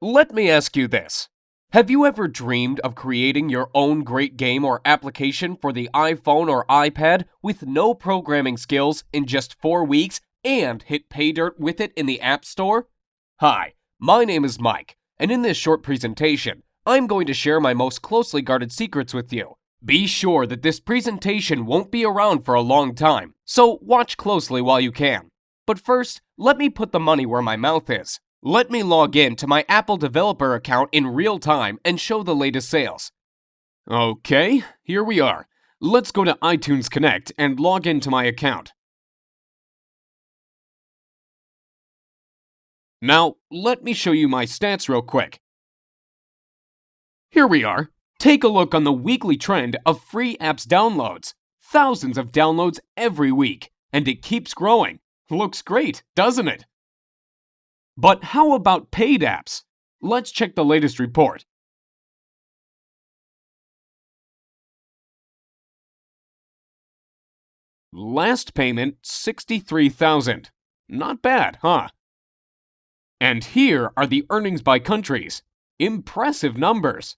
Let me ask you this. Have you ever dreamed of creating your own great game or application for the iPhone or iPad with no programming skills in just 4 weeks and hit pay dirt with it in the App Store? Hi, my name is Mike, and in this short presentation, I'm going to share my most closely guarded secrets with you. Be sure that this presentation won't be around for a long time, so watch closely while you can. But first, let me put the money where my mouth is. Let me log in to my Apple developer account in real time and show the latest sales. Okay, here we are. Let's go to iTunes Connect and log into my account. Now, let me show you my stats real quick. Here we are. Take a look on the weekly trend of free apps downloads. Thousands of downloads every week, and it keeps growing. Looks great, doesn't it? But how about paid apps? Let's check the latest report. Last payment, $63,000. Not bad, huh? And here are the earnings by countries. Impressive numbers.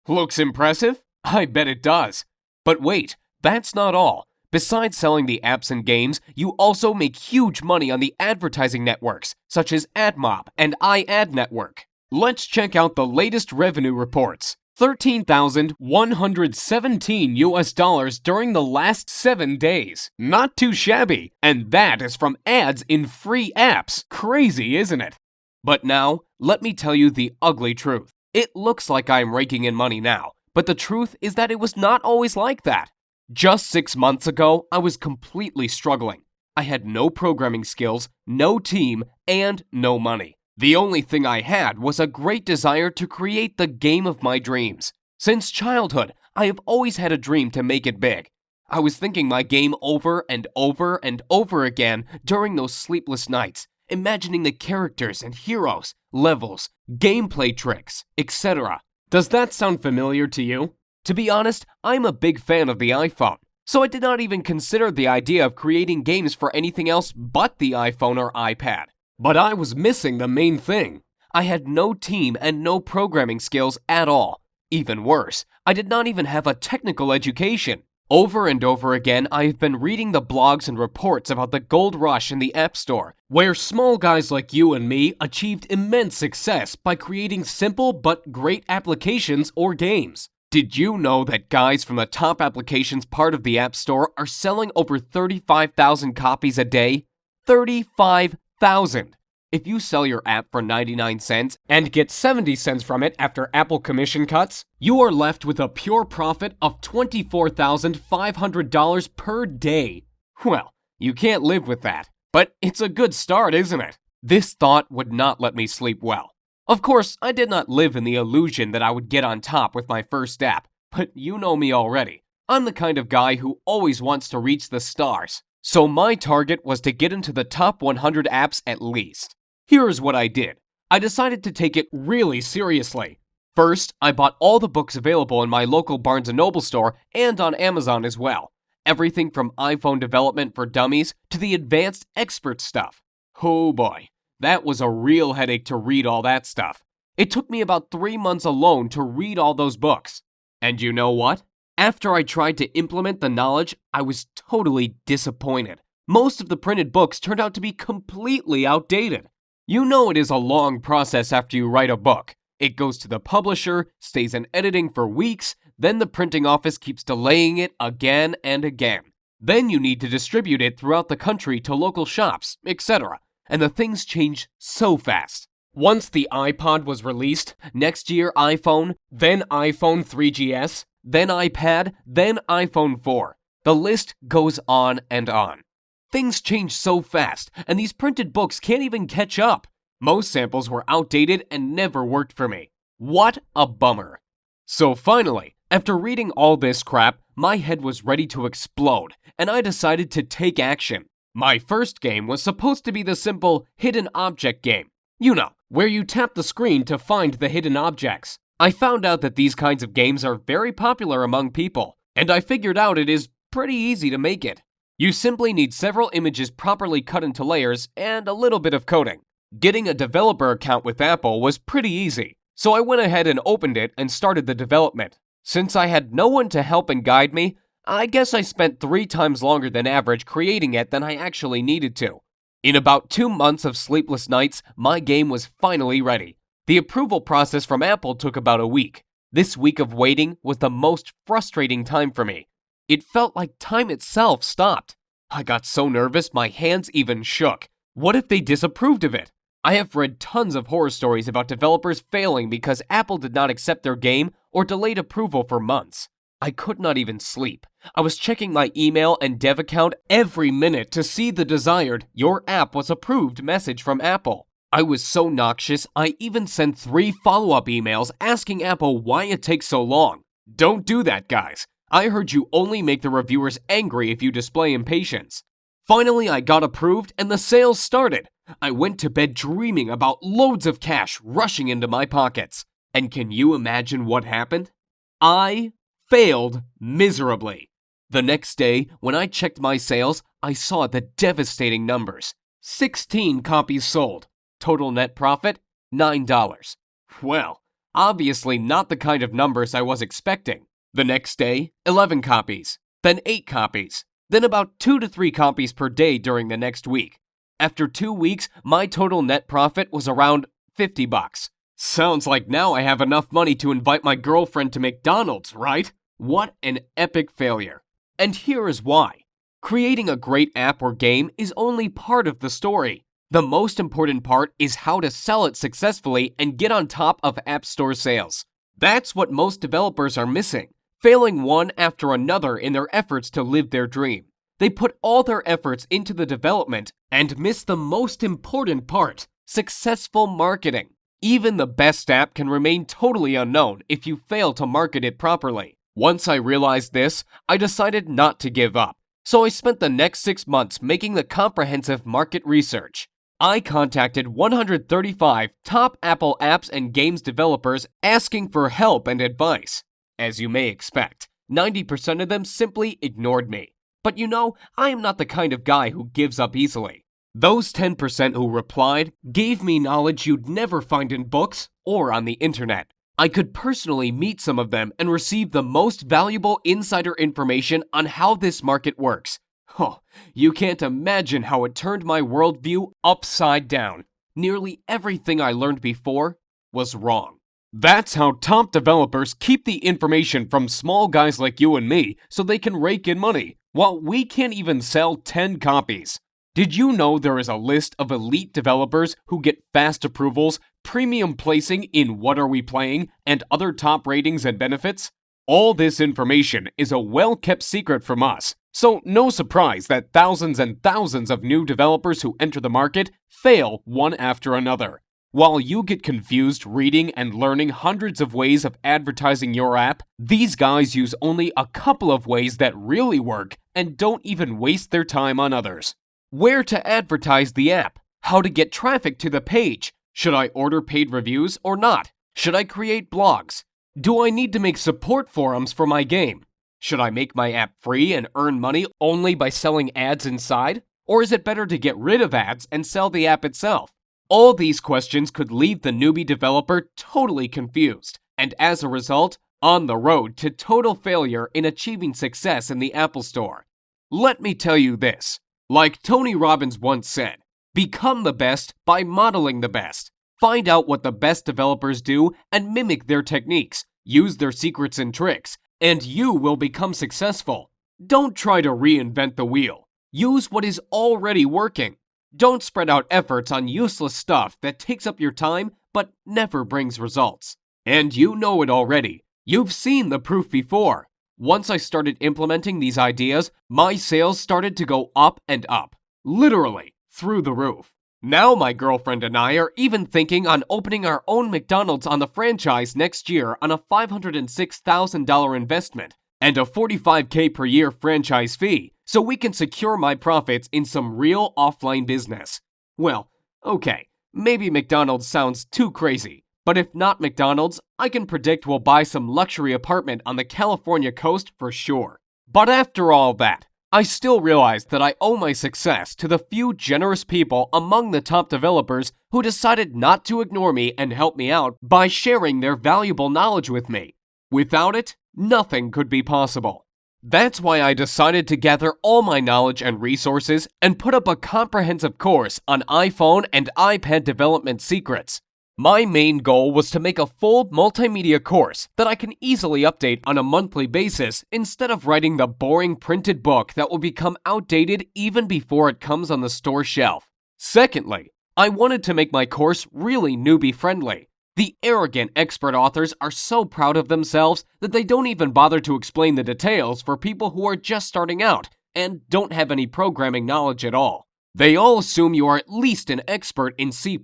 Looks impressive? I bet it does. But wait, that's not all. Besides selling the apps and games, you also make huge money on the advertising networks, such as AdMob and iAdNetwork. Let's check out the latest revenue reports. $13,117 during the last 7 days. Not too shabby, and that is from ads in free apps. Crazy, isn't it? But now, let me tell you the ugly truth. It looks like I'm raking in money now, but the truth is that it was not always like that. Just 6 months ago, I was completely struggling. I had no programming skills, no team, and no money. The only thing I had was a great desire to create the game of my dreams. Since childhood, I have always had a dream to make it big. I was thinking my game over and over and over again during those sleepless nights, imagining the characters and heroes, levels, gameplay tricks, etc. Does that sound familiar to you? To be honest, I'm a big fan of the iPhone, so I did not even consider the idea of creating games for anything else but the iPhone or iPad. But I was missing the main thing. I had no team and no programming skills at all. Even worse, I did not even have a technical education. Over and over again, I have been reading the blogs and reports about the gold rush in the App Store, where small guys like you and me achieved immense success by creating simple but great applications or games. Did you know that guys from the top applications part of the App Store are selling over 35,000 copies a day? 35,000! If you sell your app for 99 cents and get 70 cents from it after Apple commission cuts, you are left with a pure profit of $24,500 per day. Well, you can't live with that, but it's a good start, isn't it? This thought would not let me sleep well. Of course, I did not live in the illusion that I would get on top with my first app, but you know me already. I'm the kind of guy who always wants to reach the stars. So my target was to get into the top 100 apps at least. Here's what I did. I decided to take it really seriously. First, I bought all the books available in my local Barnes & Noble store and on Amazon as well. Everything from iPhone development for dummies to the advanced expert stuff. Oh boy. That was a real headache to read all that stuff. It took me about 3 months alone to read all those books. And you know what? After I tried to implement the knowledge, I was totally disappointed. Most of the printed books turned out to be completely outdated. You know it is a long process after you write a book. It goes to the publisher, stays in editing for weeks, then the printing office keeps delaying it again and again. Then you need to distribute it throughout the country to local shops, etc. And the things change so fast. Once the iPod was released, next year iPhone, then iPhone 3GS, then iPad, then iPhone 4. The list goes on and on. Things change so fast, and these printed books can't even catch up. Most samples were outdated and never worked for me. What a bummer. So finally, after reading all this crap, my head was ready to explode, and I decided to take action. My first game was supposed to be the simple hidden object game. You know, where you tap the screen to find the hidden objects. I found out that these kinds of games are very popular among people, and I figured out it is pretty easy to make it. You simply need several images properly cut into layers and a little bit of coding. Getting a developer account with Apple was pretty easy, so I went ahead and opened it and started the development. Since I had no one to help and guide me, I guess I spent 3 times longer than average creating it than I actually needed to. In about 2 months of sleepless nights, my game was finally ready. The approval process from Apple took about a week. This week of waiting was the most frustrating time for me. It felt like time itself stopped. I got so nervous my hands even shook. What if they disapproved of it? I have read tons of horror stories about developers failing because Apple did not accept their game or delayed approval for months. I could not even sleep. I was checking my email and dev account every minute to see the desired "Your app was approved" message from Apple. I was so noxious, I even sent 3 follow-up emails asking Apple why it takes so long. Don't do that, guys. I heard you only make the reviewers angry if you display impatience. Finally, I got approved and the sales started. I went to bed dreaming about loads of cash rushing into my pockets. And can you imagine what happened? I failed miserably. The next day, when I checked my sales, I saw the devastating numbers. 16 copies sold. Total net profit, $9. Well, obviously not the kind of numbers I was expecting. The next day, 11 copies, then 8 copies, then about 2 to 3 copies per day during the next week. After 2 weeks, my total net profit was around $50. Sounds like now I have enough money to invite my girlfriend to McDonald's, right? What an epic failure. And here is why. Creating a great app or game is only part of the story. The most important part is how to sell it successfully and get on top of App Store sales. That's what most developers are missing, failing one after another in their efforts to live their dream. They put all their efforts into the development and miss the most important part, successful marketing. Even the best app can remain totally unknown if you fail to market it properly. Once I realized this, I decided not to give up. So I spent the next 6 months making the comprehensive market research. I contacted 135 top Apple apps and games developers asking for help and advice. As you may expect, 90% of them simply ignored me. But you know, I am not the kind of guy who gives up easily. Those 10% who replied gave me knowledge you'd never find in books or on the internet. I could personally meet some of them and receive the most valuable insider information on how this market works. Oh, you can't imagine how it turned my worldview upside down. Nearly everything I learned before was wrong. That's how top developers keep the information from small guys like you and me so they can rake in money, while we can't even sell 10 copies. Did you know there is a list of elite developers who get fast approvals, premium placing in What Are We Playing, and other top ratings and benefits? All this information is a well-kept secret from us, so no surprise that thousands and thousands of new developers who enter the market fail one after another. While you get confused reading and learning hundreds of ways of advertising your app, these guys use only a couple of ways that really work and don't even waste their time on others. Where to advertise the app? How to get traffic to the page? Should I order paid reviews or not? Should I create blogs? Do I need to make support forums for my game? Should I make my app free and earn money only by selling ads inside? Or is it better to get rid of ads and sell the app itself? All these questions could leave the newbie developer totally confused, and as a result, on the road to total failure in achieving success in the Apple Store. Let me tell you this. Like Tony Robbins once said, become the best by modeling the best. Find out what the best developers do and mimic their techniques. Use their secrets and tricks, and you will become successful. Don't try to reinvent the wheel. Use what is already working. Don't spread out efforts on useless stuff that takes up your time but never brings results. And you know it already. You've seen the proof before. Once I started implementing these ideas, my sales started to go up and up. Literally, through the roof. Now my girlfriend and I are even thinking on opening our own McDonald's on the franchise next year on a $506,000 investment and a $45K per year franchise fee, so we can secure my profits in some real offline business. Well, okay, maybe McDonald's sounds too crazy. But if not McDonald's, I can predict we'll buy some luxury apartment on the California coast for sure. But after all that, I still realize that I owe my success to the few generous people among the top developers who decided not to ignore me and help me out by sharing their valuable knowledge with me. Without it, nothing could be possible. That's why I decided to gather all my knowledge and resources and put up a comprehensive course on iPhone and iPad development secrets. My main goal was to make a full multimedia course that I can easily update on a monthly basis instead of writing the boring printed book that will become outdated even before it comes on the store shelf. Secondly, I wanted to make my course really newbie-friendly. The arrogant expert authors are so proud of themselves that they don't even bother to explain the details for people who are just starting out and don't have any programming knowledge at all. They all assume you are at least an expert in C++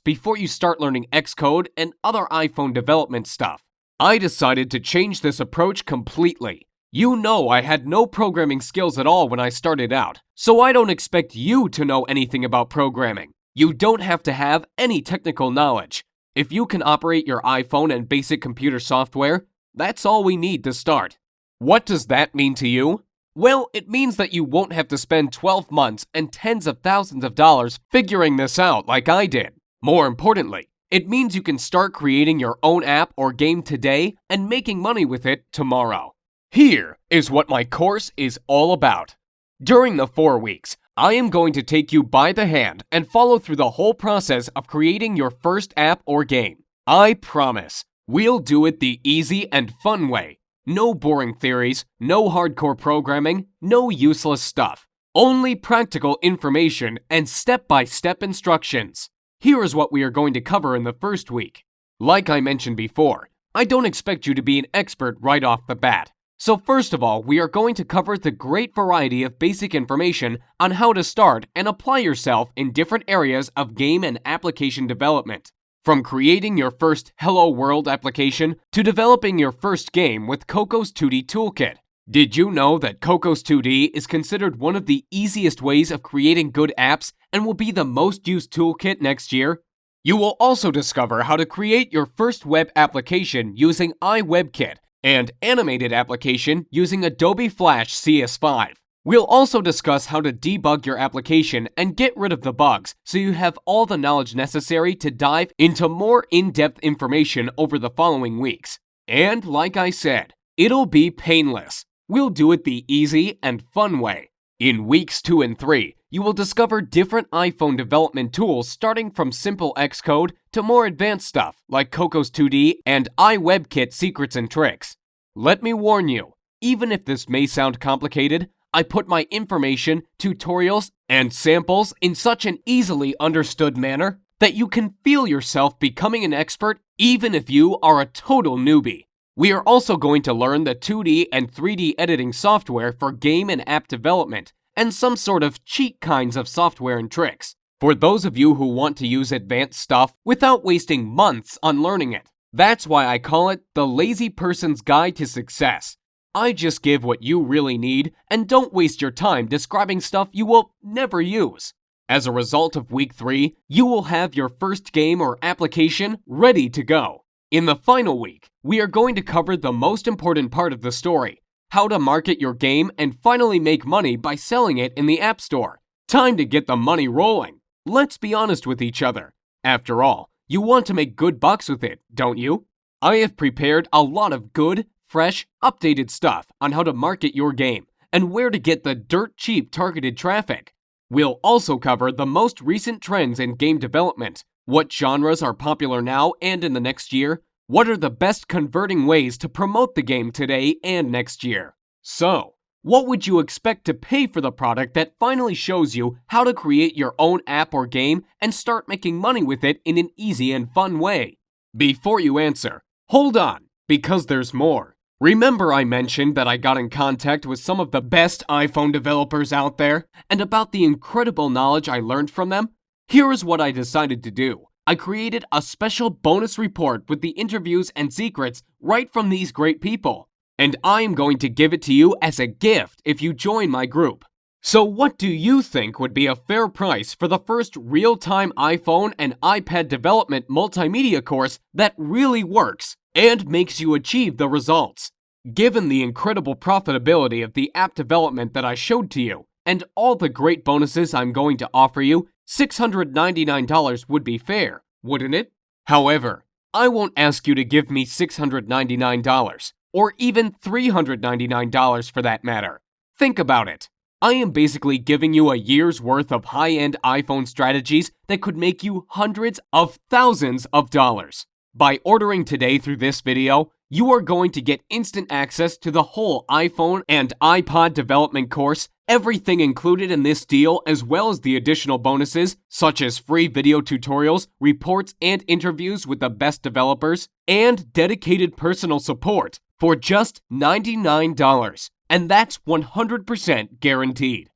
before you start learning Xcode and other iPhone development stuff. I decided to change this approach completely. You know I had no programming skills at all when I started out, so I don't expect you to know anything about programming. You don't have to have any technical knowledge. If you can operate your iPhone and basic computer software, that's all we need to start. What does that mean to you? Well, it means that you won't have to spend 12 months and tens of thousands of dollars figuring this out like I did. More importantly, it means you can start creating your own app or game today and making money with it tomorrow. Here is what my course is all about. During the 4 weeks, I am going to take you by the hand and follow through the whole process of creating your first app or game. I promise, we'll do it the easy and fun way. No boring theories, no hardcore programming, no useless stuff. Only practical information and step-by-step instructions. Here is what we are going to cover in the first week. Like I mentioned before, I don't expect you to be an expert right off the bat. So first of all, we are going to cover the great variety of basic information on how to start and apply yourself in different areas of game and application development. From creating your first Hello World application to developing your first game with Coco's 2D Toolkit. Did you know that Coco's 2D is considered one of the easiest ways of creating good apps and will be the most used toolkit next year? You will also discover how to create your first web application using iWebKit and animated application using Adobe Flash CS5. We'll also discuss how to debug your application and get rid of the bugs so you have all the knowledge necessary to dive into more in-depth information over the following weeks. And like I said, it'll be painless. We'll do it the easy and fun way. In weeks 2 and 3, you will discover different iPhone development tools starting from simple Xcode to more advanced stuff like Coco's 2D and iWebKit secrets and tricks. Let me warn you, even if this may sound complicated, I put my information, tutorials, and samples in such an easily understood manner that you can feel yourself becoming an expert even if you are a total newbie. We are also going to learn the 2D and 3D editing software for game and app development, and some sort of cheat kinds of software and tricks, for those of you who want to use advanced stuff without wasting months on learning it. That's why I call it the lazy person's guide to success. I just give what you really need and don't waste your time describing stuff you will never use. As a result of week 3, you will have your first game or application ready to go. In the final week, we are going to cover the most important part of the story, how to market your game and finally make money by selling it in the App Store. Time to get the money rolling. Let's be honest with each other. After all, you want to make good bucks with it, don't you? I have prepared a lot of good, fresh, updated stuff on how to market your game and where to get the dirt cheap targeted traffic. We'll also cover the most recent trends in game development, what genres are popular now and in the next year, what are the best converting ways to promote the game today and next year. So, what would you expect to pay for the product that finally shows you how to create your own app or game and start making money with it in an easy and fun way? Before you answer, hold on, because there's more. Remember I mentioned that I got in contact with some of the best iPhone developers out there and about the incredible knowledge I learned from them? Here is what I decided to do. I created a special bonus report with the interviews and secrets right from these great people. And I am going to give it to you as a gift if you join my group. So what do you think would be a fair price for the first real-time iPhone and iPad development multimedia course that really works and makes you achieve the results? Given the incredible profitability of the app development that I showed to you, and all the great bonuses I'm going to offer you, $699 would be fair, wouldn't it? However, I won't ask you to give me $699, or even $399 for that matter. Think about it. I am basically giving you a year's worth of high-end iPhone strategies that could make you hundreds of thousands of dollars. By ordering today through this video, you are going to get instant access to the whole iPhone and iPod development course, everything included in this deal, as well as the additional bonuses such as free video tutorials, reports, and interviews with the best developers, and dedicated personal support for just $99. And that's 100% guaranteed.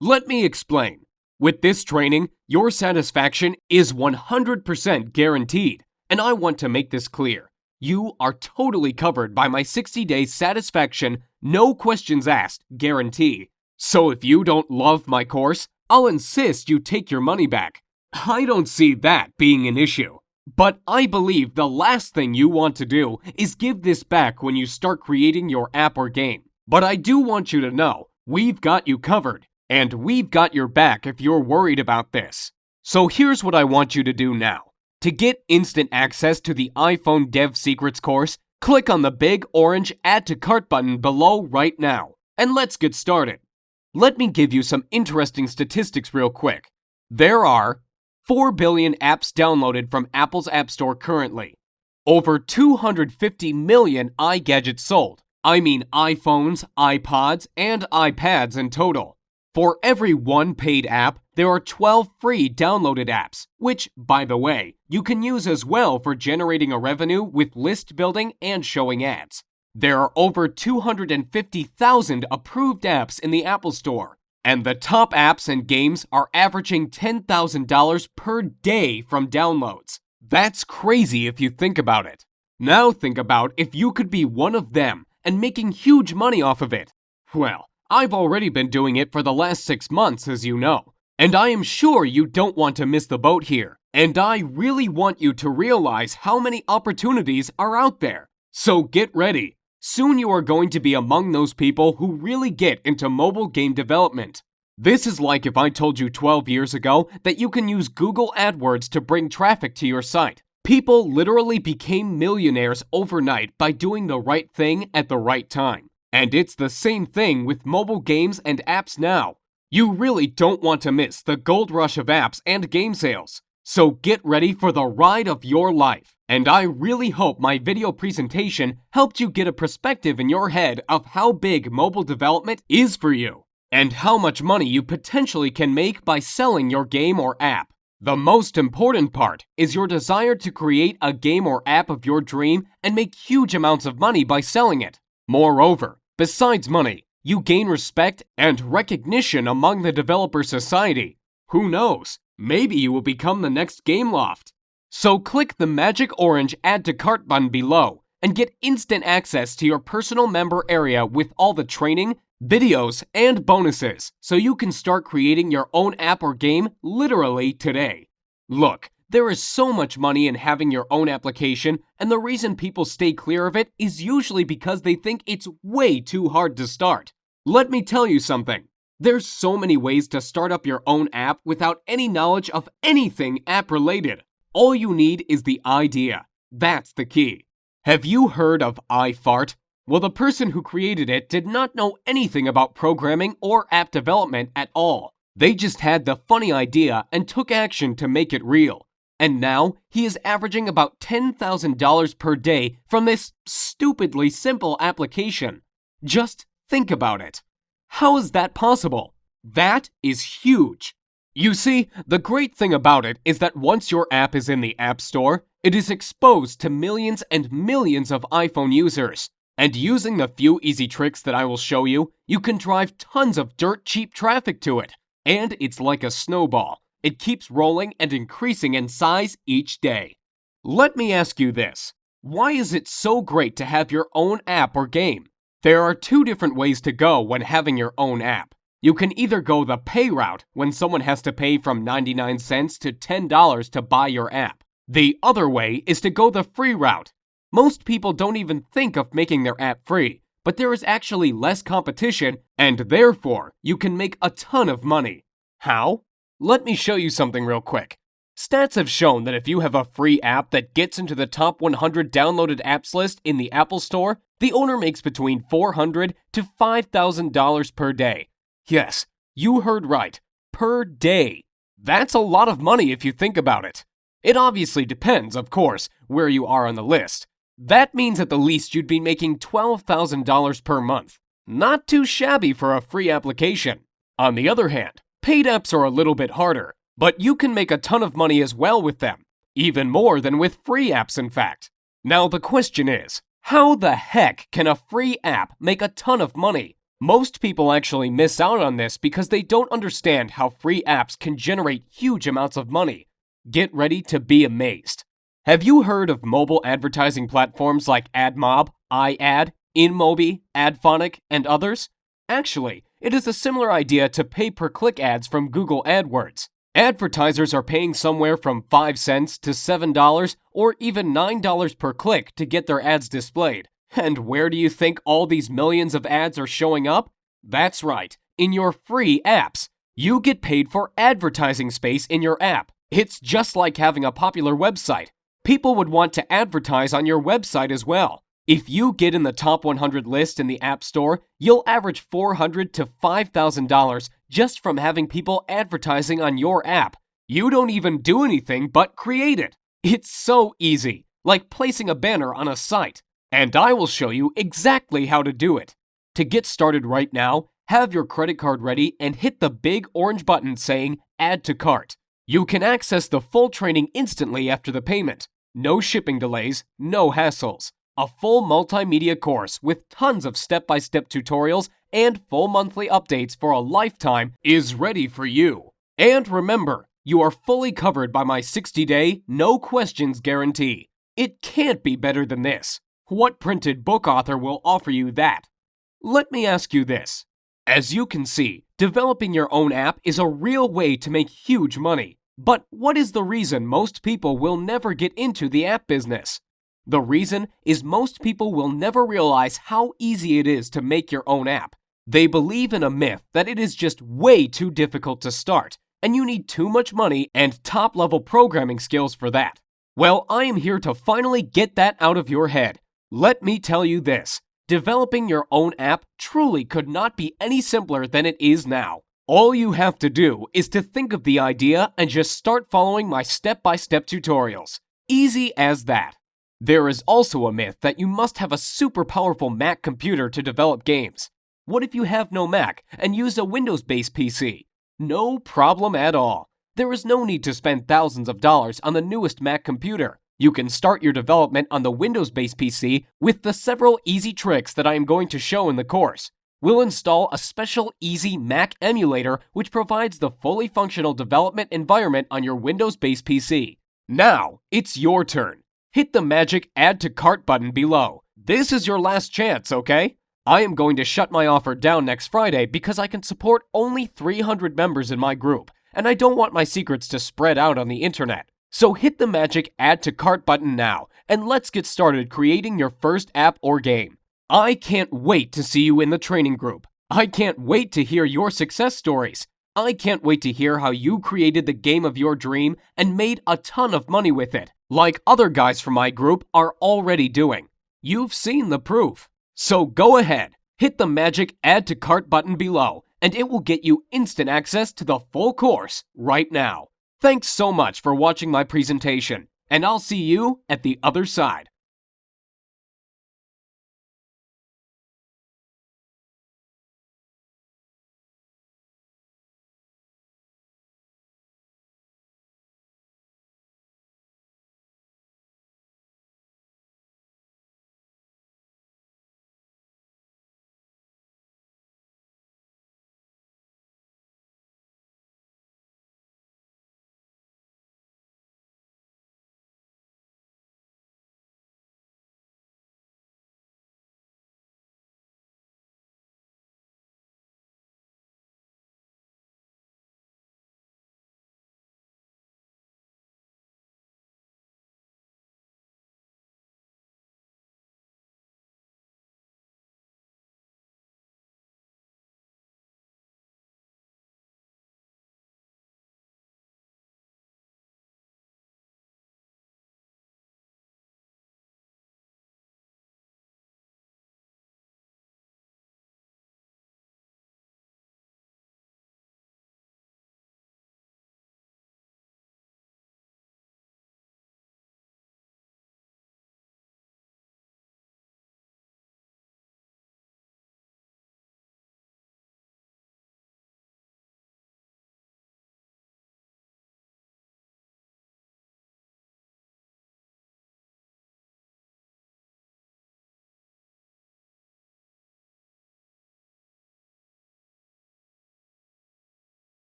Let me explain. With this training, your satisfaction is 100% guaranteed, and I want to make this clear. You are totally covered by my 60-day satisfaction, no questions asked guarantee. So if you don't love my course, I'll insist you take your money back. I don't see that being an issue. But I believe the last thing you want to do is give this back when you start creating your app or game. But I do want you to know, we've got you covered, and we've got your back if you're worried about this. So here's what I want you to do now. To get instant access to the iPhone Dev Secrets course, click on the big orange Add to Cart button below right now, and let's get started. Let me give you some interesting statistics real quick. There are 4 billion apps downloaded from Apple's App Store currently. Over 250 million iGadgets sold. I mean iPhones, iPods, and iPads in total. For every one paid app, there are 12 free downloaded apps, which, by the way, you can use as well for generating a revenue with list building and showing ads. There are over 250,000 approved apps in the Apple Store, and the top apps and games are averaging $10,000 per day from downloads. That's crazy if you think about it. Now think about if you could be one of them and making huge money off of it. Well, I've already been doing it for the last 6 months, as you know. And I am sure you don't want to miss the boat here. And I really want you to realize how many opportunities are out there. So get ready. Soon you are going to be among those people who really get into mobile game development. This is like if I told you 12 years ago that you can use Google AdWords to bring traffic to your site. People literally became millionaires overnight by doing the right thing at the right time. And it's the same thing with mobile games and apps now. You really don't want to miss the gold rush of apps and game sales. So get ready for the ride of your life. And I really hope my video presentation helped you get a perspective in your head of how big mobile development is for you, and how much money you potentially can make by selling your game or app. The most important part is your desire to create a game or app of your dream and make huge amounts of money by selling it. Moreover, besides money, you gain respect and recognition among the developer society. Who knows? Maybe you will become the next Gameloft. So click the magic orange Add to Cart button below and get instant access to your personal member area with all the training, videos, and bonuses so you can start creating your own app or game literally today. Look, there is so much money in having your own application, and the reason people stay clear of it is usually because they think it's way too hard to start. Let me tell you something. There's so many ways to start up your own app without any knowledge of anything app-related. All you need is the idea. That's the key. Have you heard of iFart? Well, the person who created it did not know anything about programming or app development at all. They just had the funny idea and took action to make it real. And now he is averaging about $10,000 per day from this stupidly simple application. Just think about it. How is that possible? That is huge. You see, the great thing about it is that once your app is in the App Store, it is exposed to millions and millions of iPhone users. And using the few easy tricks that I will show you, you can drive tons of dirt cheap traffic to it. And it's like a snowball. It keeps rolling and increasing in size each day. Let me ask you this. Why is it so great to have your own app or game? There are 2 different ways to go when having your own app. You can either go the pay route, when someone has to pay from 99 cents to $10 to buy your app. The other way is to go the free route. Most people don't even think of making their app free, but there is actually less competition, and therefore you can make a ton of money. How? Let me show you something real quick. Stats have shown that if you have a free app that gets into the top 100 downloaded apps list in the Apple Store, the owner makes between $400 to $5,000 per day. Yes, you heard right, per day. That's a lot of money if you think about it. It obviously depends, of course, where you are on the list. That means at the least you'd be making $12,000 per month. Not too shabby for a free application. On the other hand, paid apps are a little bit harder, but you can make a ton of money as well with them. Even more than with free apps, in fact. Now the question is, how the heck can a free app make a ton of money? Most people actually miss out on this because they don't understand how free apps can generate huge amounts of money. Get ready to be amazed. Have you heard of mobile advertising platforms like AdMob, iAd, InMobi, AdPhonic, and others? Actually, it is a similar idea to pay-per-click ads from Google AdWords. Advertisers are paying somewhere from 5 cents to $7 or even $9 per click to get their ads displayed. And where do you think all these millions of ads are showing up? That's right, in your free apps. You get paid for advertising space in your app. It's just like having a popular website. People would want to advertise on your website as well. If you get in the top 100 list in the App Store, you'll average $400 to $5,000 just from having people advertising on your app. You don't even do anything but create it. It's so easy, like placing a banner on a site. And I will show you exactly how to do it. To get started right now, have your credit card ready and hit the big orange button saying Add to Cart. You can access the full training instantly after the payment. No shipping delays, no hassles. A full multimedia course with tons of step-by-step tutorials and full monthly updates for a lifetime is ready for you. And remember, you are fully covered by my 60-day, no questions guarantee. It can't be better than this. What printed book author will offer you that? Let me ask you this. As you can see, developing your own app is a real way to make huge money. But what is the reason most people will never get into the app business? The reason is most people will never realize how easy it is to make your own app. They believe in a myth that it is just way too difficult to start, and you need too much money and top-level programming skills for that. Well, I am here to finally get that out of your head. Let me tell you this. Developing your own app truly could not be any simpler than it is now. All you have to do is to think of the idea and just start following my step-by-step tutorials. Easy as that. There is also a myth that you must have a super powerful Mac computer to develop games. What if you have no Mac and use a Windows-based PC? No problem at all. There is no need to spend thousands of dollars on the newest Mac computer. You can start your development on the Windows-based PC with the several easy tricks that I am going to show in the course. We'll install a special easy Mac emulator which provides the fully functional development environment on your Windows-based PC. Now, it's your turn. Hit the magic Add to Cart button below. This is your last chance, okay? I am going to shut my offer down next Friday because I can support only 300 members in my group, and I don't want my secrets to spread out on the internet. So hit the magic Add to Cart button now, and let's get started creating your first app or game. I can't wait to see you in the training group. I can't wait to hear your success stories. I can't wait to hear how you created the game of your dream and made a ton of money with it, like other guys from my group are already doing. You've seen the proof. So go ahead, hit the magic Add to Cart button below, and it will get you instant access to the full course right now. Thanks so much for watching my presentation, and I'll see you at the other side.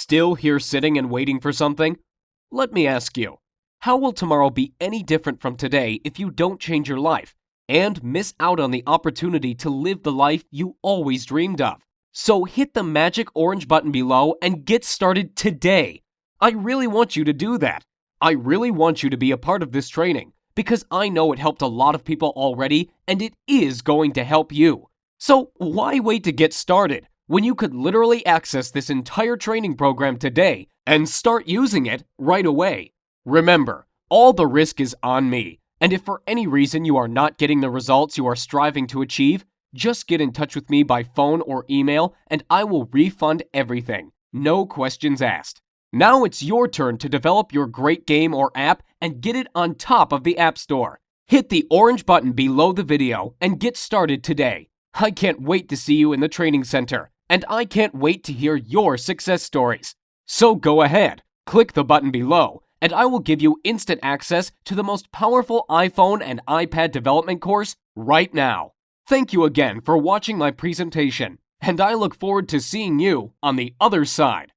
Still here sitting and waiting for something? Let me ask you, how will tomorrow be any different from today if you don't change your life and miss out on the opportunity to live the life you always dreamed of? So hit the magic orange button below and get started today. I really want you to do that. I really want you to be a part of this training because I know it helped a lot of people already and it is going to help you. So why wait to get started when you could literally access this entire training program today and start using it right away? Remember, all the risk is on me, and if for any reason you are not getting the results you are striving to achieve, just get in touch with me by phone or email and I will refund everything. No questions asked. Now it's your turn to develop your great game or app and get it on top of the App Store. Hit the orange button below the video and get started today. I can't wait to see you in the training center, and I can't wait to hear your success stories. So go ahead, click the button below, and I will give you instant access to the most powerful iPhone and iPad development course right now. Thank you again for watching my presentation, and I look forward to seeing you on the other side.